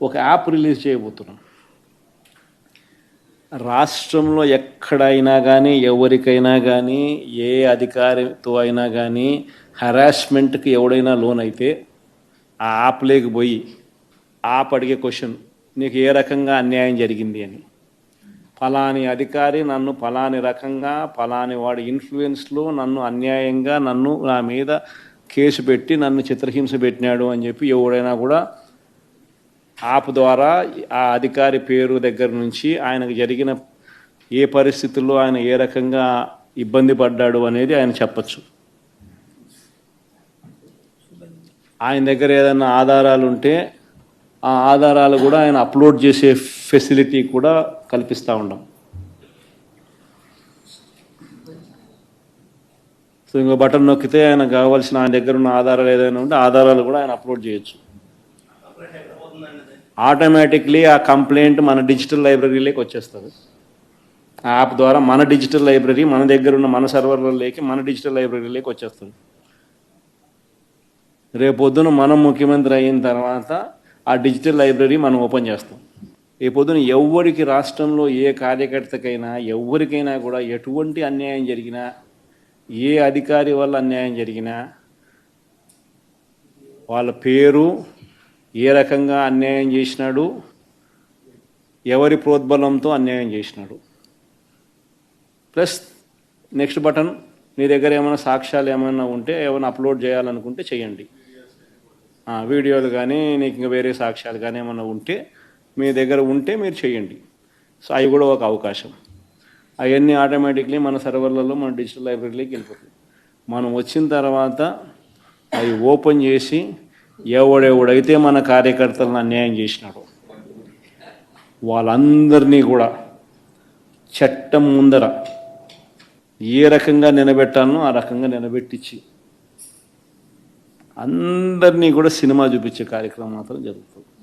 ఒక app release చేయబోతున్నాం. రాష్ట్రంలో ఎక్కడైనా కానీ ఎవరికైనా కానీ ఏ అధికారితో అయినా కానీ హరాస్మెంట్కి ఎవడైనా లోన్ అయితే ఆ యాప్లోకి పోయి యాప్ అడిగే క్వశ్చన్, నీకు ఏ రకంగా అన్యాయం జరిగింది అని. ఫలాని అధికారి నన్ను ఫలాని రకంగా ఫలాని వాడి ఇన్ఫ్లుయెన్స్లో నన్ను అన్యాయంగా నా మీద కేసు పెట్టి నన్ను చిత్రహింస పెట్టినాడు అని చెప్పి ఎవడైనా కూడా యాప్ ద్వారా ఆ అధికారి పేరు దగ్గర నుంచి ఆయనకు జరిగిన ఏ పరిస్థితుల్లో ఆయన ఏ రకంగా ఇబ్బంది పడ్డాడు అనేది ఆయన చెప్పచ్చు. ఆయన దగ్గర ఏదైనా ఆధారాలు ఉంటే ఆ ఆధారాలు కూడా ఆయన అప్లోడ్ చేసే ఫెసిలిటీ కూడా కల్పిస్తూ ఉన్నాం. సో ఇంకో బటన్ నొక్కితే ఆయన కావాల్సిన ఆయన దగ్గర ఉన్న ఆధారాలు ఏదైనా ఉంటే ఆధారాలు కూడా ఆయన అప్లోడ్ చేయొచ్చు. ఆటోమేటిక్లీ ఆ కంప్లైంట్ మన డిజిటల్ లైబ్రరీలోకి వచ్చేస్తుంది. ఆ యాప్ ద్వారా మన డిజిటల్ లైబ్రరీ మన దగ్గర ఉన్న మన సర్వర్లలోకి మన డిజిటల్ లైబ్రరీలోకి వచ్చేస్తుంది. రేపొద్దున మనం ముఖ్యమంత్రి అయిన తర్వాత ఆ డిజిటల్ లైబ్రరీ మనం ఓపెన్ చేస్తాం. రేపొద్దున ఎవరికి రాష్ట్రంలో ఏ కార్యకర్తకైనా ఎవరికైనా కూడా ఎటువంటి అన్యాయం జరిగినా ఏ అధికారి వల్ల అన్యాయం జరిగినా వాళ్ళ పేరు, ఏ రకంగా అన్యాయం చేసినాడు, ఎవరి ప్రోద్బలంతో అన్యాయం చేసినాడు, ప్లస్ నెక్స్ట్ బటన్ మీ దగ్గర ఏమైనా సాక్ష్యాలు ఏమైనా ఉంటే ఏమైనా అప్లోడ్ చేయాలనుకుంటే చేయండి. వీడియోలు కానీ నీకు ఇంకా వేరే సాక్ష్యాలు కానీ ఏమైనా ఉంటే మీ దగ్గర ఉంటే మీరు చేయండి. సో అవి కూడా ఒక అవకాశం. అవన్నీ ఆటోమేటిక్లీ మన సర్వర్లలో మన డిజిటల్ లైబ్రరీలోకి వెళ్ళిపోతుంది. మనం వచ్చిన తర్వాత అవి ఓపెన్ చేసి ఎవడెవడైతే మన కార్యకర్తలను అన్యాయం చేసినాడో వాళ్ళందరినీ కూడా చట్టం ముందర ఏ రకంగా నిలబెట్టానో ఆ రకంగా నిలబెట్టించి అందరినీ కూడా సినిమా చూపించే కార్యక్రమం మాత్రం జరుగుతుంది.